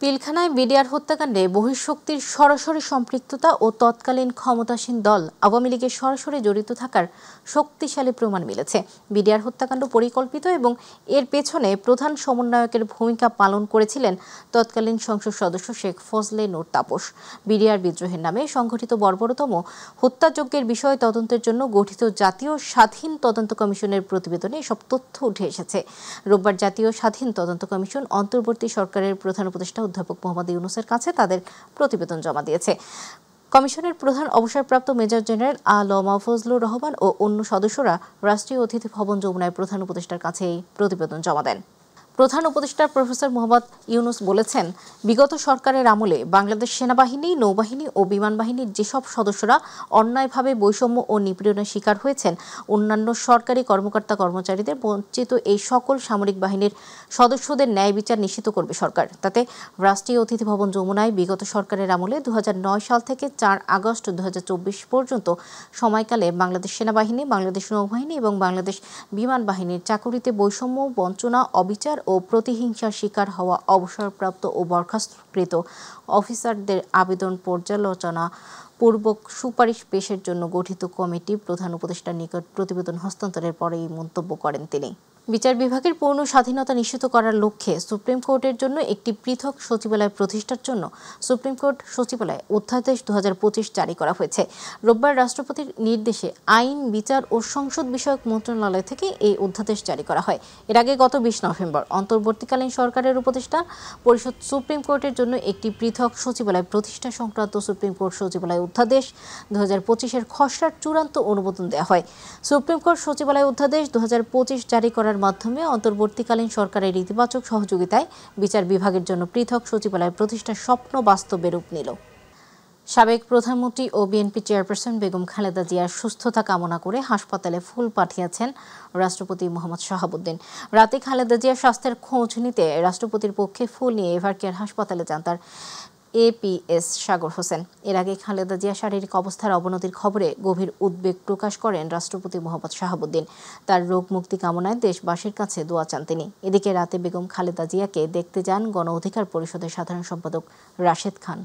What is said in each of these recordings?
পিলখানায় BDR হত্যাকাণ্ডে বহিঃশক্তির সরাসরি সম্পৃক্ততা ও তৎকালীন ক্ষমতাসীন দল আওয়ামী লীগের সরাসরি জড়িত থাকার শক্তিশালী প্রমাণ মিলেছে। বিডিআর হত্যাকাণ্ড পরিকল্পিত এবং এর পেছনে প্রধান সমন্বয়কের ভূমিকা পালন করেছিলেন তৎকালীন সংসদ সদস্য শেখ ফজলে নূর তাপস। বিডিআর বিদ্রোহের নামে সংঘটিত বর্বরতম হত্যাযজ্ঞের বিষয়ে তদন্তের জন্য গঠিত জাতীয় স্বাধীন তদন্ত কমিশনের প্রতিবেদনে এসব তথ্য উঠে এসেছে। রোববার জাতীয় স্বাধীন তদন্ত কমিশন অন্তর্বর্তী সরকারের প্রধান উপদেষ্টা অধ্যাপক মোহাম্মদ ইউনূসের কাছে তাদের প্রতিবেদন জমা দিয়েছে। কমিশনের প্রধান অবসরপ্রাপ্ত মেজর জেনারেল আ.ল.ম ফজলুর রহমান ও অন্য সদস্যরা রাষ্ট্রীয় অতিথি ভবন যমুনায় প্রধান উপদেষ্টার কাছে এই প্রতিবেদন জমা দেন। প্রধান উপদেষ্টা প্রফেসর মোহাম্মদ ইউনূস বলেছেন, বিগত সরকারের আমলে বাংলাদেশ সেনাবাহিনী, নৌবাহিনী ও বিমান বাহিনীর যেসব সদস্যরা অন্যায়ভাবে বৈষম্য ও নিপীড়নের শিকার হয়েছেন, অন্যান্য সরকারি কর্মকর্তা কর্মচারীদের বঞ্চিত এই সকল সামরিক বাহিনীর সদস্যদের ন্যায় বিচার নিশ্চিত করবে সরকার। তাতে রাষ্ট্রীয় অতিথি ভবন যমুনায় বিগত সরকারের আমলে 2009 সাল থেকে 4 আগস্ট 2024 পর্যন্ত সময়কালে বাংলাদেশ সেনাবাহিনী, বাংলাদেশ নৌবাহিনী এবং বাংলাদেশ বিমান বাহিনীর চাকুরিতে বৈষম্য, বঞ্চনা, অবিচার ও প্রতিহিংসার শিকার হওয়া অবসরপ্রাপ্ত ও বরখাস্তকৃত অফিসারদের আবেদন পর্যালোচনা পূর্বক সুপারিশ পেশের জন্য গঠিত কমিটি প্রধান উপদেষ্টার নিকট প্রতিবেদন হস্তান্তরের পরে এই মন্তব্য করেন তিনি। বিচার বিভাগের পূর্ণ স্বাধীনতা নিশ্চিত করার লক্ষ্যে সুপ্রিম কোর্টের জন্য একটি পৃথক সচিবালয় প্রতিষ্ঠার জন্য সুপ্রিম কোর্ট সচিবালয়ে অধ্যাদেশ 2025 জারি করা হয়েছে। রোববার রাষ্ট্রপতির নির্দেশে আইন, বিচার ও সংসদ বিষয়ক মন্ত্রণালয় থেকে এই অধ্যাদেশ জারি করা হয়। এর আগে গত 20 নভেম্বর অন্তর্বর্তীকালীন সরকারের উপদেষ্টা পরিষদ সুপ্রিম কোর্টের জন্য একটি পৃথক সচিবালয় প্রতিষ্ঠা সংক্রান্ত সুপ্রিম কোর্ট সচিবালয় অধ্যাদেশ 2025-এর খসড়ার চূড়ান্ত অনুমোদন দেওয়া হয়। সুপ্রিম কোর্ট সচিবালয় অধ্যাদেশ 2025 জারি করার মাধ্যমে অন্তর্বর্তীকালীন সরকারের ইতিবাচক সহযোগিতায় বিচার বিভাগের জন্য পৃথক সচিবালয় প্রতিষ্ঠার স্বপ্ন বাস্তবে রূপ নিল। সাবেক প্রধানমন্ত্রী ও বিএনপি চেয়ারপারসন বেগম খালেদা জিয়ার সুস্থতা কামনা করে হাসপাতালে ফুল পাঠিয়েছেন রাষ্ট্রপতি মোহাম্মদ শাহাবুদ্দিন। রাতে খালেদা জিয়ার স্বাস্থ্যের খোঁজ নিতে রাষ্ট্রপতির পক্ষে ফুল নিয়ে এভারকেয়ার হাসপাতালে যান তার এপিএস সাগর হোসেন। এর আগে খালেদা জিয়া শারীরিক অবস্থার অবনতির খবরে গভীর উদ্বেগ প্রকাশ করেন রাষ্ট্রপতি মোহাম্মদ শাহাবুদ্দিন। তার রোগ মুক্তি কামনায় দেশবাসীর কাছে দোয়া চান তিনি। এদিকে রাতে বেগম খালেদা জিয়াকে দেখতে যান গণ অধিকার পরিষদের সাধারণ সম্পাদক রাশেদ খান।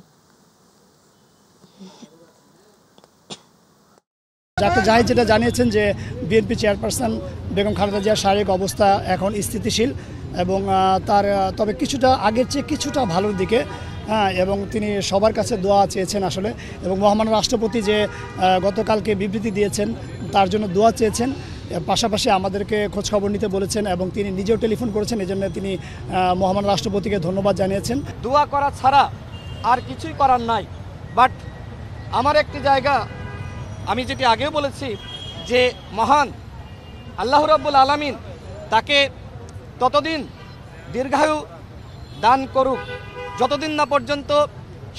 যেটা জানিয়েছেন যে বিএনপি চেয়ারপারসন বেগম খালেদা জিয়ার শারীরিক অবস্থা এখন স্থিতিশীল এবং তার তবে কিছুটা আগের চেয়ে কিছুটা ভালোর দিকে, এবং তিনি সবার কাছে দোয়া চেয়েছেন আসলে, এবং মহামান্য রাষ্ট্রপতি যে গতকালকে বিবৃতি দিয়েছেন তার জন্য দোয়া চেয়েছেন, পাশাপাশি আমাদেরকে খোঁজখবর নিতে বলেছেন এবং তিনি নিজেও টেলিফোন করেছেন। এজন্য তিনি মহামান্য রাষ্ট্রপতিকে ধন্যবাদ জানিয়েছেন। দোয়া করা ছাড়া আর কিছুই করার নাই। বাট আমার একটি জায়গা, আমি যেটি আগেও বলেছি যে মহান আল্লাহ রাব্বুল আলামিন তাকে ততদিন দীর্ঘায়ু দান করুক যতদিন না পর্যন্ত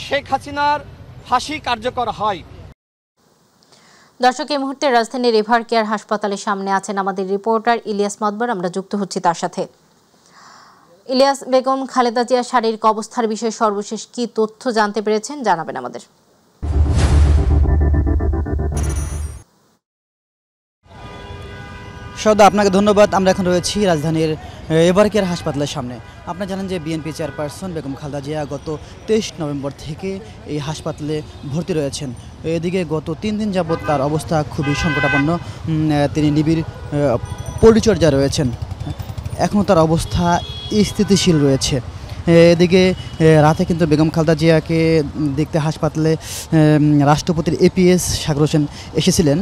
শেখ হাসিনার ফাঁসি কার্যকর হয়। দর্শক, এই মুহূর্তে রাজধানীর এভারকেয়ার হাসপাতালের সামনে আছেন আমাদের রিপোর্টার ইলিয়াস মাদবর। আমরা যুক্ত হচ্ছি তার সাথে। ইলিয়াস, বেগম খালেদা জিয়ার শারীরিক অবস্থার বিষয়ে সর্বশেষ কি তথ্য জানতে পেরেছেন জানাবেন আমাদের। সদা আপনাকে ধন্যবাদ। আমরা এখন রয়েছি রাজধানীর এভারকেয়ার হাসপাতালের সামনে। আপনারা জানেন যে বিএনপি চেয়ারপারসন বেগম খালেদা জিয়া গত 23 নভেম্বর থেকে এই হাসপাতালে ভর্তি রয়েছেন। এদিকে গত 3 দিন যাবৎ তার অবস্থা খুবই সংকটাপন্ন। তিনি নিবিড় পরিচর্যায় রয়েছেন। এখনও তার অবস্থা স্থিতিশীল রয়েছে। এদিকে রাতে কিন্তু বেগম খালেদা জিয়াকে দেখতে হাসপাতালে রাষ্ট্রপতির এপিএস সাগর হোসেন এসেছিলেন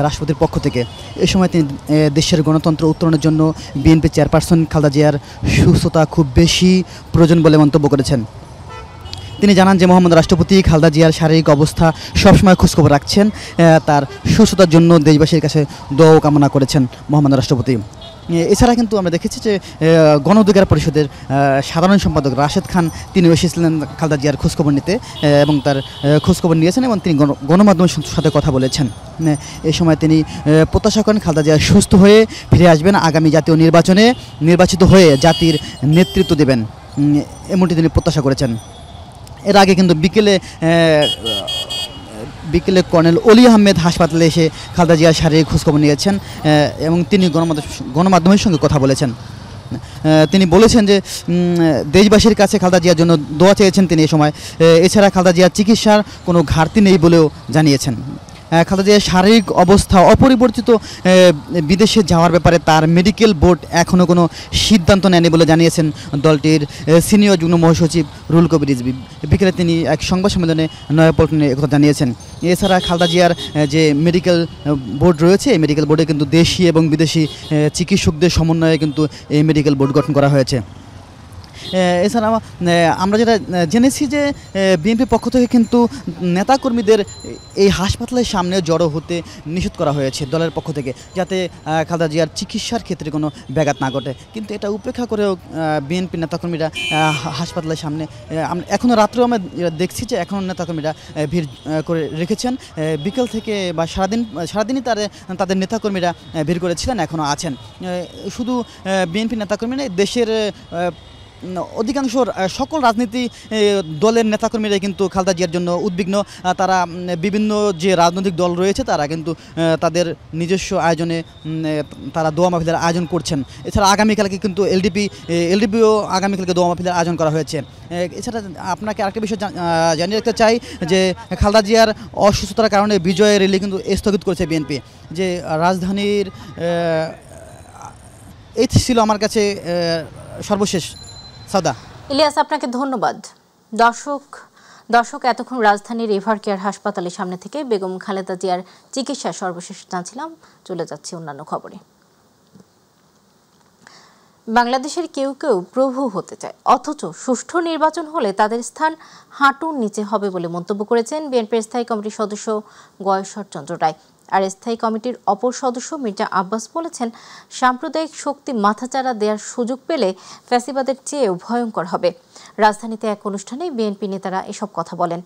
রাষ্ট্রপতির পক্ষ থেকে। এ সময় তিনি দেশের গণতন্ত্র উত্তরণের জন্য বিএনপি চেয়ারপারসন খালেদা জিয়ার সুস্থতা খুব বেশি প্রয়োজন বলে মন্তব্য করেছেন। তিনি জানান যে মহামান্য রাষ্ট্রপতি খালেদা জিয়ার শারীরিক অবস্থা সবসময় খোঁজখবর রাখছেন। তার সুস্থতার জন্য দেশবাসীর কাছে দোয়া কামনা করেছেন মহামান্য রাষ্ট্রপতি। এছাড়া কিন্তু আমরা দেখেছি যে গণ অধিকার পরিষদের সাধারণ সম্পাদক রাশেদ খান তিনিও এসেছিলেন খালেদা জিয়ার খোঁজখবর নিতে এবং তার খোঁজখবর নিয়েছেন এবং তিনি গণমাধ্যমের সাথে কথা বলেছেন। এই সময় তিনি প্রত্যাশা করেন খালেদা জিয়া সুস্থ হয়ে ফিরে আসবেন, আগামী জাতীয় নির্বাচনে নির্বাচিত হয়ে জাতির নেতৃত্ব দেবেন, এমনটি তিনি প্রত্যাশা করেছেন। এর আগে কিন্তু বিকেলে কর্নেল অলি আহমেদ হাসপাতালে এসে খালেদা জিয়ার শারীরিক খোঁজখবর নিয়েছেন এবং তিনি গণমাধ্যমের সঙ্গে কথা বলেছেন। তিনি বলেছেন যে দেশবাসীর কাছে খালেদা জিয়ার জন্য দোয়া চেয়েছেন তিনি এই সময়। এছাড়া খালেদা জিয়ার চিকিৎসার কোনো ঘাটতি নেই বলেও জানিয়েছেন। খালেদা জিয়ার শারীরিক অবস্থা অপরিবর্তিত বিদেশে যাওয়ার ব্যাপারে তার মেডিকেল বোর্ড এখনও কোনো সিদ্ধান্ত নেয়নি বলে জানিয়েছেন দলটির সিনিয়র যুগ্ম মহাসচিব রুহুল কবির রিজভী। বিকেলে তিনি এক সংবাদ সম্মেলনে নয়াপল্টনে একথা জানিয়েছেন। এছাড়া খালেদা জিয়ার যে মেডিকেল বোর্ড রয়েছে এই মেডিকেল বোর্ডে কিন্তু দেশি এবং বিদেশি চিকিৎসকদের সমন্বয়ে কিন্তু এই মেডিকেল বোর্ড গঠন করা হয়েছে। এছাড়া আমরা যেটা জেনেছি যে বিএনপির পক্ষ থেকে কিন্তু নেতাকর্মীদের এই হাসপাতালের সামনে জড়ো হতে নিষেধ করা হয়েছে দলের পক্ষ থেকে, যাতে খালেদা জিয়ার চিকিৎসার ক্ষেত্রে কোনো ব্যাঘাত না ঘটে। কিন্তু এটা উপেক্ষা করেও বিএনপির নেতাকর্মীরা হাসপাতালের সামনে এখনও রাত্রেও আমরা দেখছি যে এখনও নেতাকর্মীরা ভিড় করে রেখেছেন। বিকেল থেকে বা সারাদিনই তাদের নেতাকর্মীরা ভিড় করেছিলেন, এখনও আছেন। শুধু বিএনপি নেতাকর্মীরা দেশের অধিকাংশ সকল রাজনীতি দলের নেতাকর্মীরাই কিন্তু খালেদা জিয়ার জন্য উদ্বিগ্ন। তারা বিভিন্ন যে রাজনৈতিক দল রয়েছে তারা কিন্তু তাদের নিজস্ব আয়োজনে তারা দোয়া মাহফিলের আয়োজন করছেন। এছাড়া আগামীকালকে কিন্তু এলডিপিও আগামীকালকে দোয়া মাহফিলের আয়োজন করা হয়েছে। এছাড়া আপনাকে আরেকটা বিষয় জানিয়ে রাখতে চাই যে খালেদা জিয়ার অসুস্থতার কারণে বিজয় র্যালি কিন্তু স্থগিত করেছে বিএনপি। যে রাজধানীর এই ছিল আমার কাছে সর্বশেষ। সাদা ইলিয়াস, আপনাকে ধন্যবাদ। দর্শক এতক্ষণ রাজধানীর এভার কেয়ার হাসপাতালের সামনে থেকে বেগম খালেদা জিয়ার চিকিৎসা সর্বশেষ জানছিলাম। চলে যাচ্ছি অন্যান্য খবরে। বাংলাদেশের কেউ কেউ প্রভু হতে চায়, অথচ সুষ্ঠু নির্বাচন হলে তাদের স্থান হাঁটুর নিচে হবে বলে মন্তব্য করেছেন বিএনপির স্থায়ী কমিটির সদস্য গয়েশ্বর চন্দ্র রায়। আর স্থায়ী কমিটির অপর সদস্য মির্জা আব্বাস বলেছেন, সাম্প্রদায়িক শক্তি মাথাচাড়া দেওয়ার সুযোগ পেলে ফ্যাসিবাদের চেয়েও ভয়ঙ্কর হবে। রাজধানীতে এক অনুষ্ঠানে বিএনপি নেতারা এসব কথা বলেন।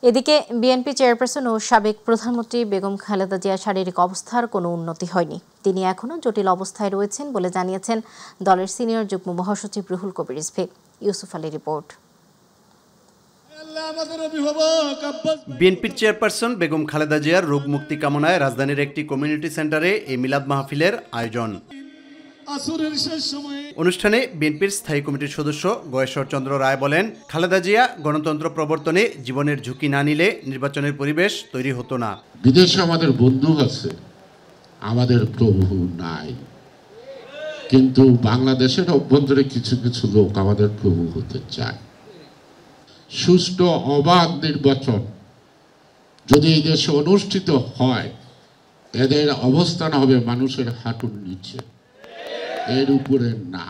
এদিকে বিএনপি চেয়ারপারসন ও সাবেক প্রধানমন্ত্রী বেগম খালেদা জিয়ার শারীরিক অবস্থার কোনো উন্নতি হয়নি। তিনি এখনও জটিল অবস্থায় রয়েছেন বলে জানিয়েছেন দলের সিনিয়র যুগ্ম মহাসচিব রুহুল কবির রিজভী। ইউসুফ আলী রিপোর্ট। বিএনপির চেয়ারপারসন বেগম খালেদা জিয়ার রোগ মুক্তি কামনায় রাজধানীর একটি কমিউনিটি সেন্টারে এই মিলাদ মাহফিলের আয়োজন। অনুষ্ঠানে বিএনপির স্থায়ী কমিটির সদস্য গয়েশ্বর চন্দ্র রায় বলেন, খালেদা জিয়া গণতন্ত্র প্রবর্তনে জীবনের ঝুঁকি না নিলে নির্বাচনের পরিবেশ তৈরি হতো না। বিদেশে আমাদের বন্ধু আছে, আমাদের প্রভু নাই, কিন্তু বাংলাদেশের অভ্যন্তরে কিছু কিছু লোক আমাদের প্রভু হতে চায়। সুষ্ঠু অবাধ নির্বাচন যদি এই দেশে অনুষ্ঠিত হয়, এদের অবস্থান হবে মানুষের হাঁটুর নিচে, এর উপরে না।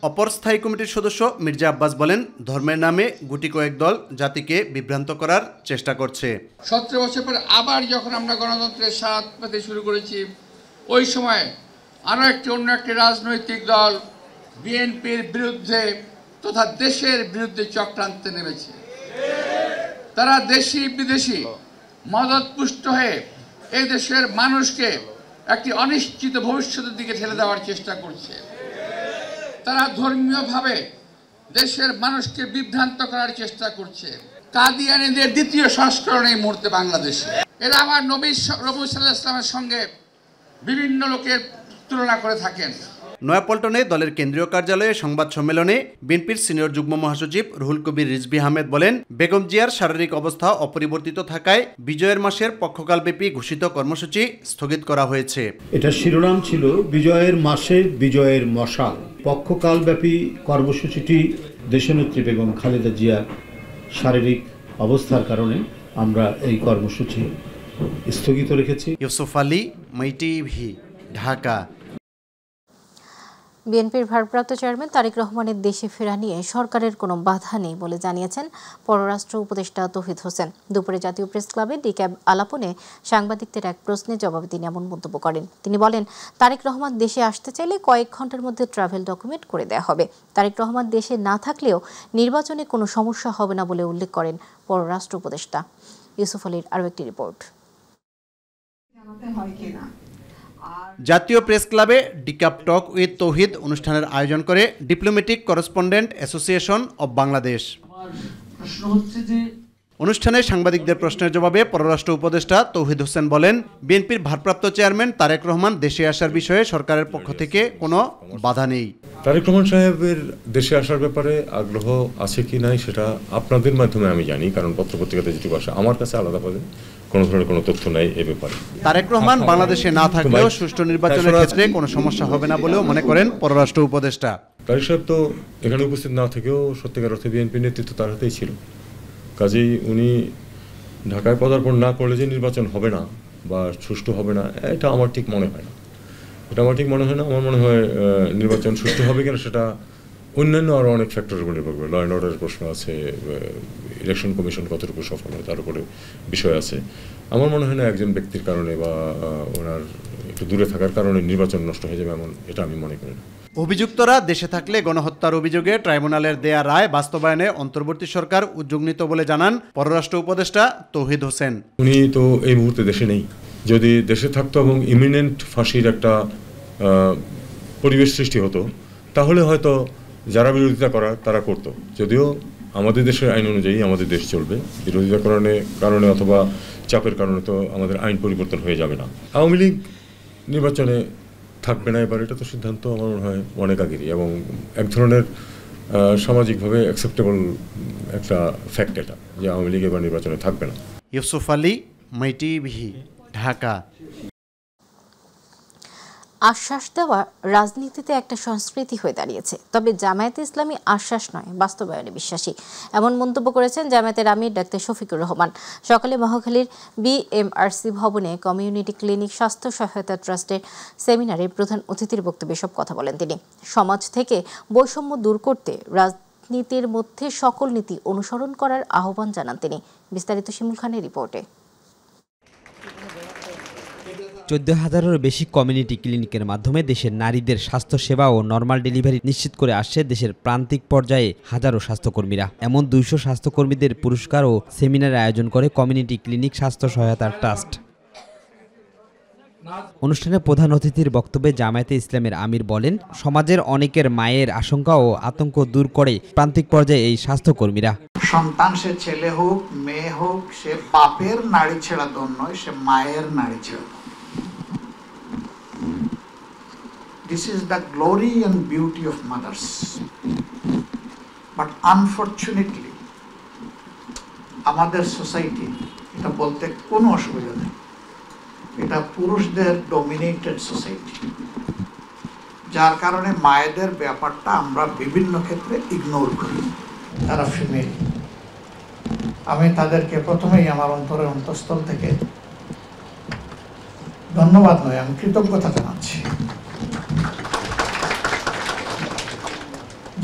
অপর স্থায়ী কমিটির সদস্য মির্জা আব্বাস বলেন, ধর্মের নামে গুটি কয়েক দল জাতিকে বিভ্রান্ত করার চেষ্টা করছে। 17 বছর পর আবার যখন আমরা গণতন্ত্রের স্বাদ পেতে শুরু করেছি, ওই সময় আরও অন্য একটি রাজনৈতিক দল বিএনপির বিরুদ্ধে তথা দেশের বিরুদ্ধে চক্রান্তে নেমেছে। তারা দেশি বিদেশি মদত পুষ্ট হয়ে এই দেশের মানুষকে একটি অনিশ্চিত ভবিষ্যতের দিকে ঠেলে দেওয়ার চেষ্টা করছে। তারা ধর্মীয়ভাবে দেশের মানুষকে বিভ্রান্ত করার চেষ্টা করছে। কাদিয়ানীদের দ্বিতীয় সংস্করণ এই মুহূর্তে বাংলাদেশে। এরা আমার নবী সাল্লাল্লাহু আলাইহি ওয়াসাল্লামের সঙ্গে বিভিন্ন লোকের তুলনা করে থাকেন। নয়াপল্টনে দলের কেন্দ্রীয় কার্যালয়ে সংবাদ সম্মেলনে বিএনপির সিনিয়র যুগ্ম মহাসচিব রুহুল কবির রিজভী আহমেদ বলেন, বেগম জিয়ার শারীরিক অবস্থা অপরিবর্তিত থাকায় বিজয়ের মাসের পক্ষকালব্যাপী ঘোষিত কর্মসূচি স্থগিত করা হয়েছে। এটা শিরোনাম ছিল বিজয়ের মাসে বিজয়ের মশাল। পক্ষকালব্যাপী কর্মসূচিটি দেশনেত্রী বেগম খালেদা জিয়ার শারীরিক অবস্থার কারণে আমরা এই কর্মসূচি স্থগিত রেখেছি। ইউসুফ আলী, মাই টিভি, ঢাকা। বিএনপির ভারপ্রাপ্ত চেয়ারম্যান তারেক রহমানের দেশে ফেরা নিয়ে সরকারের কোনো বাধা নেই বলে জানিয়েছেন পররাষ্ট্র উপদেষ্টা তৌহিদ হোসেন। দুপুরে জাতীয় প্রেস ক্লাবে ডিক্যাব আলাপনে সাংবাদিকদের এক প্রশ্নের জবাবে তিনি এমন মন্তব্য করেন। তিনি বলেন, তারেক রহমান দেশে আসতে চাইলে কয়েক ঘন্টার মধ্যে ট্রাভেল ডকুমেন্ট করে দেওয়া হবে। তারেক রহমান দেশে না থাকলেও নির্বাচনে কোনো সমস্যা হবে না বলে উল্লেখ করেন পররাষ্ট্র উপদেষ্টা। ইউসুফ আলীর আরও একটি রিপোর্ট। জাতীয় প্রেস ক্লাবে ডিক্যাব টক উইথ তৌহিদ অনুষ্ঠানের আয়োজন করে diplomatic correspondent association of Bangladesh. অনুষ্ঠানে সাংবাদিকদের প্রশ্নের জবাবে পররাষ্ট্র উপদেষ্টা তৌহিদ হোসেন বলেন, বিএনপির ভারপ্রাপ্ত চেয়ারম্যান তারেক রহমান দেশে আসার বিষয়ে সরকারের পক্ষ থেকে কোনো বাধা নেই। তারেক রহমান সাহেবের দেশে আসার ব্যাপারে আগ্রহ আছে কি নাই সেটা আপনাদের মাধ্যমে আমি জানি, কারণ পত্রপত্রিকাতে যেটুকু আসে, আমার কাছে আলাদাভাবে কোনো ধরনের কোনো তথ্য নাই এ ব্যাপারে। তারেক রহমান বাংলাদেশে না থাকলেও সুষ্ঠু নির্বাচনের ক্ষেত্রে কোনো সমস্যা হবে না বলেও মনে করেন পররাষ্ট্র উপদেষ্টা। তারেক সাহেব তো এখানে উপস্থিত না থেকেও সত্যিকার অর্থে বিএনপি নেতৃত্ব তার হাতেই ছিল। কাজেই উনি ঢাকায় পদার্পণ না করলে যে নির্বাচন হবে না বা সুষ্ঠু হবে না, এটা আমার ঠিক মনে হয় না। আমার মনে হয় নির্বাচন সুষ্ঠু হবে কিনা সেটা অন্যান্য আরও অনেক ফ্যাক্টরের উপর নির্ভর করবে। ল অ্যান্ড অর্ডারের প্রশ্ন আছে, ইলেকশন কমিশন কতটুকু সফল হয় তার উপরে বিষয় আছে। আমার মনে হয় না একজন ব্যক্তির কারণে বা ওনার একটু দূরে থাকার কারণে নির্বাচন নষ্ট হয়ে যাবে, এমন এটা আমি মনে করি না। অভিযুক্তরা দেশে থাকলে গণহত্যার অভিযোগে ট্রাইব্যুনালের দেয়া রায় বাস্তবায়নে অন্তর্বর্তী সরকার উদ্যোগ নিত বলে জানান পররাষ্ট্র উপদেষ্টা তৌহিদ হোসেন। উনি তো এই মুহূর্তে দেশে নেই। যদি দেশে থাকতো এবং ইমিনেন্ট ফাঁসির একটা পরিবেশ সৃষ্টি হতো, তাহলে হয়তো যারা বিরোধিতা করার তারা করতো। যদিও আমাদের দেশের আইন অনুযায়ী আমাদের দেশ চলবে, বিরোধিতা কারণে অথবা চাপের কারণে তো আমাদের আইন পরিবর্তন হয়ে যাবে না। আওয়ামী লীগ নির্বাচনে থাকবে না এবার, এটা তো সিদ্ধান্ত আমার মনে হয় অনেক আগেরই, এবং এক ধরনের সামাজিকভাবে অ্যাকসেপ্টেবল একটা ফ্যাক্ট এটা, যে আওয়ামী লীগ এবার নির্বাচনে থাকবে না। ইউসুফ আলী, মাইটিভি, ঢাকা। আশ্বাস দেওয়া রাজনীতিতে একটা সংস্কৃতি হয়ে দাঁড়িয়েছে, তবে জামায়াতে ইসলামী আশ্বাস নয়, বাস্তবায়নে বিশ্বাসী, এমন মন্তব্য করেছেন জামায়াতের আমির ডাক্তার শফিকুর রহমান। সকালে মহাখালীর বিএমআরসি ভবনে কমিউনিটি ক্লিনিক স্বাস্থ্য সহায়তা ট্রাস্টের সেমিনারে প্রধান অতিথির বক্তব্যে সব কথা বলেন তিনি। সমাজ থেকে বৈষম্য দূর করতে রাজনীতির মধ্যে সকল নীতি অনুসরণ করার আহ্বান জানান তিনি। বিস্তারিত শিমুল খানের রিপোর্টে। 14,000-এরও বেশি কমিউনিটি ক্লিনিকের মাধ্যমে দেশের নারীদের স্বাস্থ্যসেবা ও নর্মাল ডেলিভারি নিশ্চিত করে আসছে দেশের প্রান্তিক পর্যায়ে হাজারো স্বাস্থ্যকর্মীরা। এমন 200 স্বাস্থ্যকর্মীদের পুরস্কার ও সেমিনার আয়োজন করে কমিউনিটি ক্লিনিক স্বাস্থ্য সহায়তা ট্রাস্ট। অনুষ্ঠানে প্রধান অতিথির বক্তব্যে জামায়াতে ইসলামের আমির বলেন, সমাজের অনেকের মায়ের আশঙ্কা ও আতঙ্ক দূর করে প্রান্তিক পর্যায়ে এই স্বাস্থ্যকর্মীরা। সন্তান সে ছেলে হোক মেয়ে হোক, সে বাপের নাড়ি ছেড়া দন নয়, সে মায়ের নাড়ি ছেড়া। This is the glory and beauty of mothers. But unfortunately, আমাদের সোসাইটি, এটা বলতে কোনো অসুবিধা নেই, এটা পুরুষদের ডমিনেটেড সোসাইটি, যার কারণে মায়েদের ব্যাপারটা আমরা বিভিন্ন ক্ষেত্রে ইগনোর করি। তারা ফিমেল। আমি তাদেরকে প্রথমেই আমার অন্তরের অন্তঃস্থল থেকে ধন্যবাদ নয়, আমি কৃতজ্ঞতা জানাচ্ছি।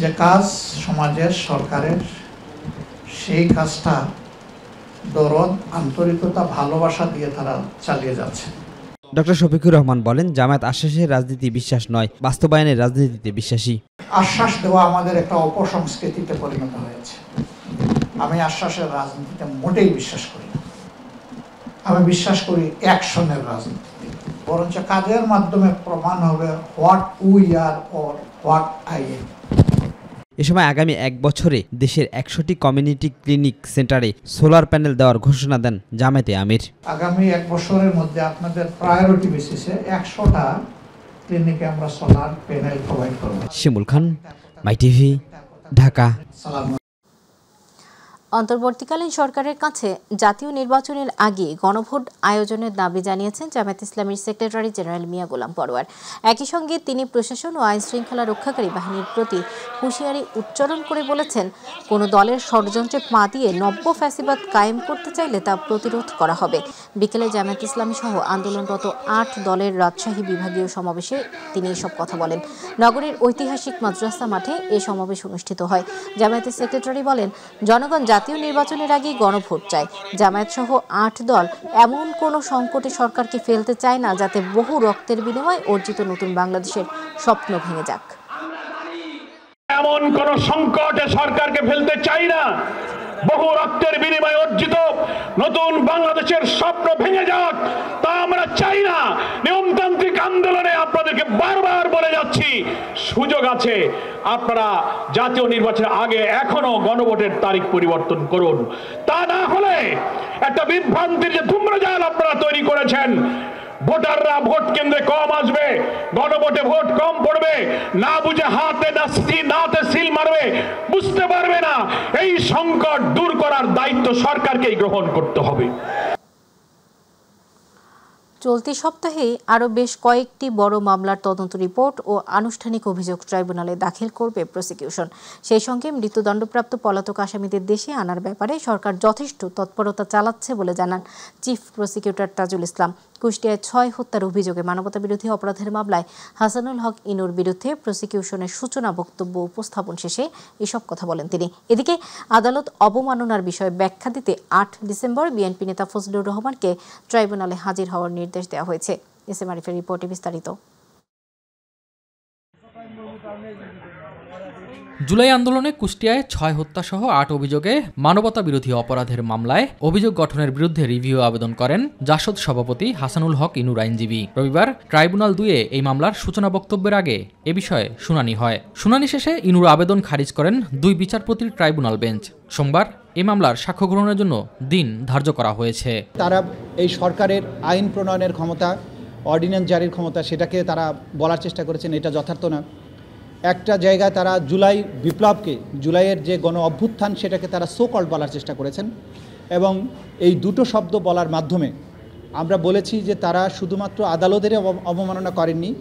যে কাজ সমাজের সরকারের, সেই কাজটা দরদ, আন্তরিকতা, ভালোবাসা দিয়ে তারা চালিয়ে যাচ্ছে। ডক্টর শফিকুর রহমান বলেন, জামায়াত আশ্বাসের রাজনীতি বিশ্বাস নয়, বাস্তবায়নের রাজনীতিতে বিশ্বাসী। আশ্বাস দেওয়া আমাদের একটা অপসংস্কৃতিতে পরিণত হয়েছে। আমি আশ্বাসের রাজনীতিতে মোটেই বিশ্বাস করি না। আমি বিশ্বাস করি অ্যাকশনের রাজনীতি, বরঞ্চ কাজের মাধ্যমে প্রমাণ হবে what we are or what I am. এ সময় আগামী 1 বছরে দেশের 100টি কমিউনিটি ক্লিনিক সেন্টারে সোলার প্যানেল দেওয়ার ঘোষণা দেন জামায়াতে আমির। আগামী 1 বছরের মধ্যে আপনাদের প্রায়োরিটি বেসিসে 100টা ক্লিনিকে আমরা সোলার প্যানেল প্রোভাইড করব। শিমুল খান, মাইটিভি, ঢাকা। অন্তর্বর্তীকালীন সরকারের কাছে জাতীয় নির্বাচনের আগে গণভোট আয়োজনের দাবি জানিয়েছেন জামায়াত ইসলামীর সেক্রেটারি জেনারেল মিয়া গোলাম পরোয়ার। একই সঙ্গে তিনি প্রশাসন ও আইন শৃঙ্খলা রক্ষাকারী বাহিনীর প্রতি হুঁশিয়ারি উচ্চারণ করে বলেছেন, কোনো দলের ষড়যন্ত্রে পা দিয়ে নব্য ফ্যাসিবাদ কায়েম করতে চাইলে তা প্রতিরোধ করা হবে। বিকেলে জামায়াত ইসলামী সহ আন্দোলনরত 8 দলের রাজশাহী বিভাগীয় সমাবেশে তিনি এসব কথা বলেন। নগরীর ঐতিহাসিক মাদ্রাসা মাঠে এ সমাবেশ অনুষ্ঠিত হয়। জামায়াতের সেক্রেটারি বলেন, জনগণ জাতীয় নির্বাচনের আগে গণভোট চায়। জামায়াত সহ 8 দল এমন কোন সংকটে সরকারকে ফেলতে চায় না যাতে বহু রক্তের বিনিময়ে অর্জিত নতুন বাংলাদেশের স্বপ্ন ভেঙে যাক। এমন কোন সংকটে সরকারকে ফেলতে চাই না, বহু রক্তের বিনিময়ে অর্জিত নতুন বাংলাদেশের স্বপ্ন ভেঙে যাক, তা আমরা চাই না। নিয়মতান্ত্রিক আন্দোলনে আপনাদেরকে বারবার বলে যাচ্ছি, সুযোগ আছে, আপনারা জাতীয় নির্বাচনের আগে এখনো গণভোটের তারিখ পরিবর্তন করুন। তা না হলে একটা বিভ্রান্তির যে ধূম্রজাল আপনারা তৈরি করেছেন, ভোটাররা ভোট কেন্দ্রে কম আসবে, গণভোটে ভোট কম পড়বে, না বুঝে হাতে সিল মারবে, বুঝতে পারবে না। এই সংকট দূর করার দায়িত্ব সরকারকেই গ্রহণ করতে হবে। চলতি সপ্তাহে আরও বেশ কয়েকটি বড় মামলার তদন্ত রিপোর্ট ও আনুষ্ঠানিক অভিযোগ ট্রাইব্যুনালে দাখিল করবে প্রসিকিউশন। সেই সঙ্গে মৃত্যুদণ্ডপ্রাপ্ত পলাতক আসামিদের দেশে আনার ব্যাপারে সরকার যথেষ্ট তৎপরতা চালাচ্ছে বলে জানান চিফ প্রসিকিউটর তাজুল ইসলাম। কুষ্টিয়ায় 6 হত্যার অভিযোগে মানবতাবিরোধী অপরাধের মামলায় হাসানুল হক ইনুর বিরুদ্ধে প্রসিকিউশনের সূচনা বক্তব্য উপস্থাপন শেষে এসব কথা বলেন তিনি। এদিকে আদালত অবমাননার বিষয়ে ব্যাখ্যা দিতে 8 ডিসেম্বর বিএনপি নেতা ফজলুর রহমানকে ট্রাইব্যুনালে হাজির হওয়ার নির্দেশ দেওয়া হয়েছে। এস এম আরিফের রিপোর্টে বিস্তারিত। জুলাই আন্দোলনে কুষ্টিয়ায় 6 হত্যা সহ 8 অভিযোগে মানবতা বিরোধী অপরাধের মামলায় অভিযোগ গঠনের বিরুদ্ধে রিভিউ আবেদন করেন জাসদ সভাপতি হাসানুল হক ইনুর আইনজীবী। রবিবার ট্রাইব্যুনাল 2-এ এই মামলার সূচনা বক্তব্যের আগে এ বিষয়ে শুনানি হয়। শুনানি শেষে ইনুর আবেদন খারিজ করেন 2 বিচারপতির ট্রাইব্যুনাল বেঞ্চ। সোমবার এই মামলার সাক্ষ্য গ্রহণের জন্য দিন ধার্য করা হয়েছে। তারা এই সরকারের আইন প্রণয়নের ক্ষমতা, অর্ডিন্যান্স জারির ক্ষমতা, সেটাকে তারা বলার চেষ্টা করেছেন এটা যথার্থ না। একটা জায়গায় তারা জুলাই বিপ্লবকে, জুলাইয়ের যে গণ অভ্যুত্থান, সেটাকে তারা সো কল্ড বলার চেষ্টা করেছেন এবং এই দুটো শব্দ বলার মাধ্যমে আমরা বলেছি যে তারা শুধুমাত্র আদালতের অবমাননা করেননি,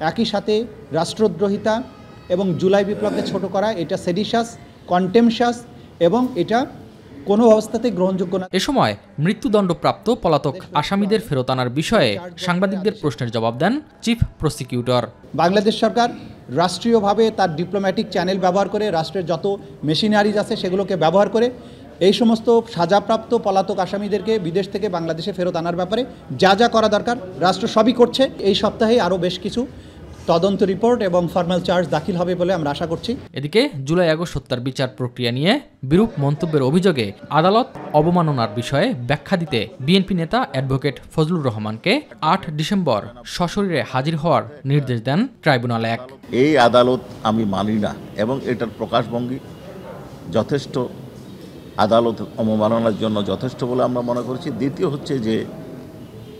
একই সাথে রাষ্ট্রদ্রোহিতা এবং জুলাই বিপ্লবকে ছোট করা, এটা সেডিশাস, কন্টেমশাস এবং এটা কোনো অবস্থাতেই গ্রহণযোগ্য না। এ সময় মৃত্যুদণ্ডপ্রাপ্ত পলাতক আসামিদের ফেরত আনার বিষয়ে সাংবাদিকদের প্রশ্নের জবাব দেন চিফ প্রসিকিউটর। বাংলাদেশ সরকার রাষ্ট্রীয়ভাবে তার ডিপ্লোম্যাটিক চ্যানেল ব্যবহার করে, রাষ্ট্রের যত মেশিনারিজ আছে সেগুলোকে ব্যবহার করে এই সমস্ত সাজাপ্রাপ্ত পলাতক আসামিদেরকে বিদেশ থেকে বাংলাদেশে ফেরত আনার ব্যাপারে যা যা করা দরকার রাষ্ট্র সবই করছে। এই সপ্তাহে আরও বেশ কিছু তদন্ত রিপোর্ট এবং ফর্মাল চার্জ দাখিল হবে বলে আমরা আশা করছি। এদিকে জুলাই আগস্ট হত্যার বিচার প্রক্রিয়া নিয়ে বিরূপ মন্তব্যের অভিযোগে আদালত অবমাননার বিষয়ে ব্যাখ্যা দিতে বিএনপি নেতা অ্যাডভোকেট ফজলুর রহমানকে 8 ডিসেম্বর সশরীরে হাজির হওয়ার নির্দেশ দেন ট্রাইব্যুনাল 1। এই আদালত আমি মানি না এবং এটার প্রকাশভঙ্গি যথেষ্ট, আদালত অবমাননার জন্য যথেষ্ট বলে আমরা মনে করছি। দ্বিতীয় হচ্ছে যে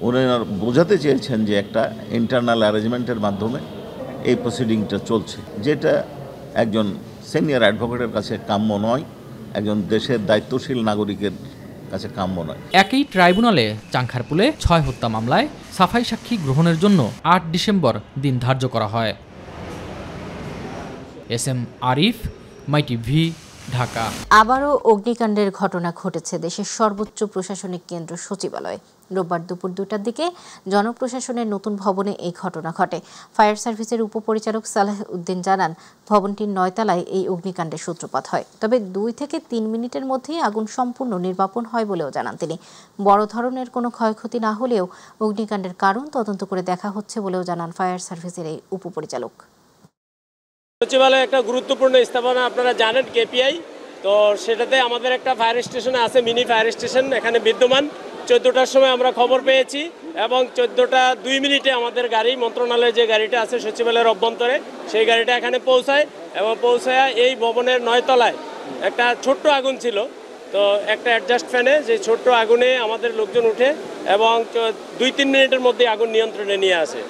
ওনারা বোঝাতে চেয়েছেন যে একটা ইন্টারনাল অ্যারেঞ্জমেন্টের মাধ্যমে এই প্রসিডিংটা চলছে, যেটা একজন সিনিয়র অ্যাডভোকেটের কাছে কাম্য নয়, একজন দেশের দায়িত্বশীল নাগরিকের কাছে কাম্য নয়। একই ট্রাইব্যুনালে চাংখারপুলে 6 হত্যা মামলায় সাফাই সাক্ষী গ্রহণের জন্য 8 ডিসেম্বর দিন ধার্য করা হয়। এস এম আরিফ, মাই টিভি, ঢাকা। আবারও অগ্নিকাণ্ডের ঘটনা ঘটেছে দেশের সর্বোচ্চ প্রশাসনিক কেন্দ্র সচিবালয়ে। রোববার দুপুর 2টার দিকে জনপ্রশাসনের নতুন ভবনে এই ঘটনা ঘটে। ফায়ার সার্ভিসের উপপরিচালক সালেহ উদ্দিন জানান, ভবনটির 9 তলায় এই অগ্নিকাণ্ডের সূত্রপাত হয়। তবে 2 থেকে 3 মিনিটের মধ্যেই আগুন সম্পূর্ণ নির্বাপন হয় বলেও জানান তিনি। বড় ধরনের কোনো ক্ষয়ক্ষতি না হলেও অগ্নিকাণ্ডের কারণ তদন্ত করে দেখা হচ্ছে বলেও জানান ফায়ার সার্ভিসের এই উপপরিচালক। সচিবালয় একটা গুরুত্বপূর্ণ স্থাপনা, আপনারা জানেন কেপিআই, তো সেটাতে আমাদের একটা ফায়ার স্টেশন আছে, মিনি ফায়ার স্টেশন এখানে বিদ্যমান। 14টার সময় আমরা খবর পেয়েছি এবং 14টা 2 মিনিটে আমাদের গাড়ি, মন্ত্রণালয়ের যে গাড়িটা আছে সচিবালয়ের অভ্যন্তরে, সেই গাড়িটা এখানে পৌঁছায় এবং পৌঁছায় এই ভবনের 9 তলায় একটা ছোট্ট আগুন ছিল। তো একটা অ্যাডজাস্ট ফ্যানে যে ছোট্ট আগুনে আমাদের লোকজন উঠে এবং 2-3 মিনিটের মধ্যে আগুন নিয়ন্ত্রণে নিয়ে আসে।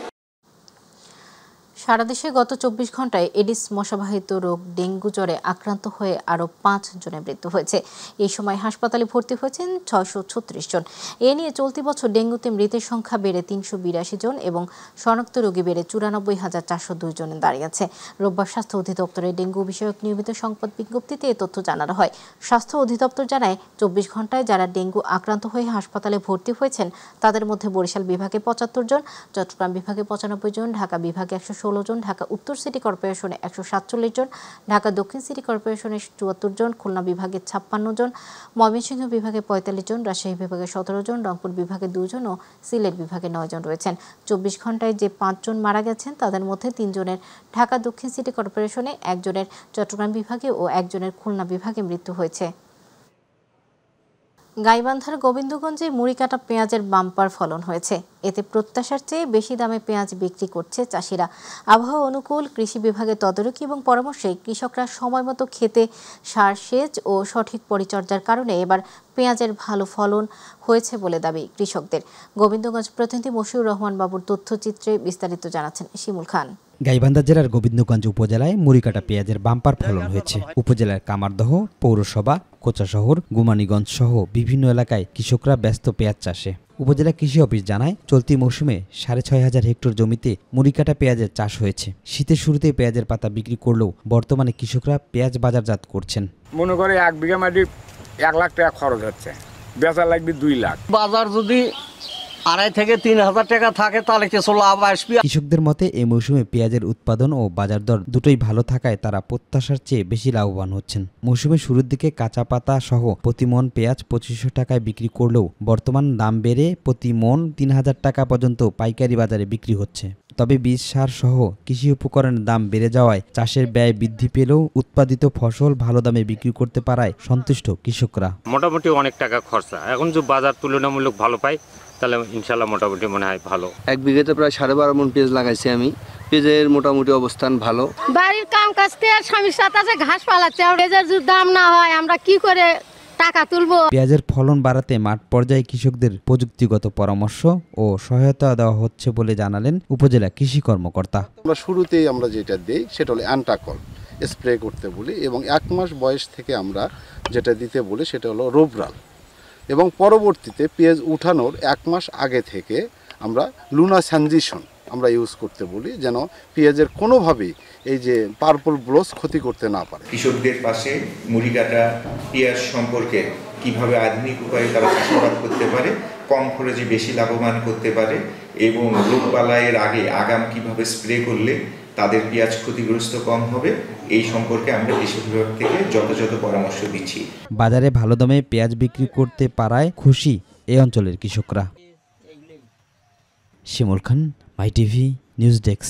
সারা দেশে গত 24 ঘন্টায় এডিস মশাবাহিত রোগ ডেঙ্গু জ্বরে আক্রান্ত হয়ে আরও 5 জনের মৃত্যু হয়েছে। এই সময় হাসপাতালে ভর্তি হয়েছেন 636 জন। এ নিয়ে চলতি বছর ডেঙ্গুতে মৃতের সংখ্যা বেড়ে 382 জন এবং শনাক্ত রোগী বেড়ে 94,402 জনে দাঁড়িয়েছে। রোববার স্বাস্থ্য অধিদপ্তরের ডেঙ্গু বিষয়ক নিয়মিত সংবাদ বিজ্ঞপ্তিতে এ তথ্য জানানো হয়। স্বাস্থ্য অধিদপ্তর জানায়, 24 ঘন্টায় যারা ডেঙ্গু আক্রান্ত হয়ে হাসপাতালে ভর্তি হয়েছেন তাদের মধ্যে বরিশাল বিভাগে 75 জন, চট্টগ্রাম বিভাগে 95 জন, ঢাকা বিভাগে 116 জন, ঢাকা উত্তর সিটি কর্পোরেশনে 147 জন, ঢাকা দক্ষিণ সিটি কর্পোরেশনে 74 জন, খুলনা বিভাগে 56 জন, ময়মনসিংহ বিভাগে 45 জন, রাজশাহী বিভাগে 17 জন, রংপুর বিভাগে 2 জন ও সিলেট বিভাগে 9 জন রয়েছেন। 24 ঘন্টায় যে 5 জন মারা গেছেন তাদের মধ্যে 3 জনের ঢাকা দক্ষিণ সিটি কর্পোরেশনে, 1 জনের চট্টগ্রাম বিভাগে ও 1 জনের খুলনা বিভাগে মৃত্যু হয়েছে। গাইবান্ধার গোবিন্দগঞ্জে মুড়িকাটা পেঁয়াজের বাম্পার ফলন হয়েছে। এতে প্রত্যাশার চেয়ে বেশি দামে পেঁয়াজ বিক্রি করছে চাষিরা। আবহাওয়া অনুকূল কৃষি বিভাগের তদারকি এবং পরামর্শে কৃষকরা সময়মতো খেতে সার সেচ ও সঠিক পরিচর্যার কারণে এবার পেঁয়াজের ভালো ফলন হয়েছে বলে দাবি কৃষকদের। গোবিন্দগঞ্জ প্রতিনিধি মশিউর রহমান বাবুর তথ্যচিত্রে বিস্তারিত জানাচ্ছেন শিমুল খান। গাইবান্ধা জেলার গোবিন্দগঞ্জ উপজেলায় মুড়িকাটা পেঁয়াজের বাম্পার ফলন হয়েছে। উপজেলার কামারদহ পৌরসভা, কোচাশহর, গুমানীগঞ্জ সহ বিভিন্ন এলাকায় কৃষকরা ব্যস্ত পেঁয়াজ চাষে। উপজেলা কৃষি অফিস জানায়, চলতি মৌসুমে 6,500 হেক্টর জমিতে মুড়িকাটা পেঁয়াজের চাষ হয়েছে। শীতের শুরুতে পেঁয়াজের পাতা বিক্রি করলেও বর্তমানে কৃষকরা পেঁয়াজ বাজারজাত করছেন। মনে করে 1 বিঘা মাটি 1 লাখ টাকা খরচ হচ্ছে, বেচা লাগবে 2 লাখ। বাজার যদি 2,500 থেকে 3,000 টাকা থাকে তাহলে কিছু লাভ আসবে। কৃষকদের মতে এই মৌসুমে পেঁয়াজের উৎপাদন ও বাজার দর দুটোই ভালো থাকায় তারা প্রত্যাশার চেয়ে বেশি লাভবান হচ্ছেন। মৌসুমের শুরুর দিকে কাঁচা পাতা সহ প্রতি মন পেঁয়াজ 2500 টাকায় বিক্রি করলেও বর্তমান দাম বেড়ে প্রতি মন 3,000 টাকা পর্যন্ত পাইকারি বাজারে বিক্রি হচ্ছে। তবে বীজ সার সহ কৃষি উপকরণের দাম বেড়ে যাওয়ায় চাষের ব্যয় বৃদ্ধি পেলেও উৎপাদিত ফসল ভালো দামে বিক্রি করতে পারায় সন্তুষ্ট কৃষকরা। মোটামুটি অনেক টাকা খরচা, এখন যে বাজার তুলনামূলক ভালো পাই তাহলে ইনশাল্লাহ মোটামুটি মনে হয় ভালো। 1 বিঘাতে প্রায় 12.5 মণ পেঁয়াজ লাগাইছি আমি। পেঁয়াজের মোটামুটি অবস্থান ভালো। বাড়ির কাম কাজ থেকে স্বামীর সাথে ঘাস পালাচ্ছে, পেঁয়াজের যদি দাম না হয় আমরা কি করে টাকা তুলবো? পেঁয়াজের ফলন বাড়াতে মাঠ পর্যায়ে কৃষকদের প্রযুক্তিগত পরামর্শ ও সহায়তা দেওয়া হচ্ছে বলে জানালেন উপজেলা কৃষি কর্মকর্তা। আমরা শুরুতেই আমরা যেটা দেই সেটা হলো অ্যান্টাকল স্প্রে করতে বলি, এবং 1 মাস বয়স থেকে আমরা যেটা দিতে বলি সেটা হলো রোবরাল, এবং পরবর্তীতে পেঁয়াজ উঠানোর 1 মাস আগে থেকে আমরা লুনা স্যানজিশন আমরা ইউজ করতে বলি, যেন পেঁয়াজের কোনোভাবেই এই যে পার্পল ব্লোস ক্ষতি করতে না পারে। কৃষকদের পাশে মুড়িকাটা পেঁয়াজ সম্পর্কে কিভাবে আধুনিক উপায়ে তারা চাষাবাদ করতে পারে, কম খরচে বেশি লাভবান করতে পারে, এবং রোগবালাইয়ের আগে আগাম কিভাবে স্প্রে করলে তাদের পেঁয়াজ ক্ষতিগ্রস্ত কম হবে, এই সম্পর্কে আমরা কৃষি বিভাগ থেকে যথাযথ পরামর্শ দিচ্ছি। বাজারে ভালো দামে পেঁয়াজ বিক্রি করতে পারায় খুশি এই অঞ্চলের কৃষকরা। শিমুল খান, মাই টিভি নিউজ ডেস্ক।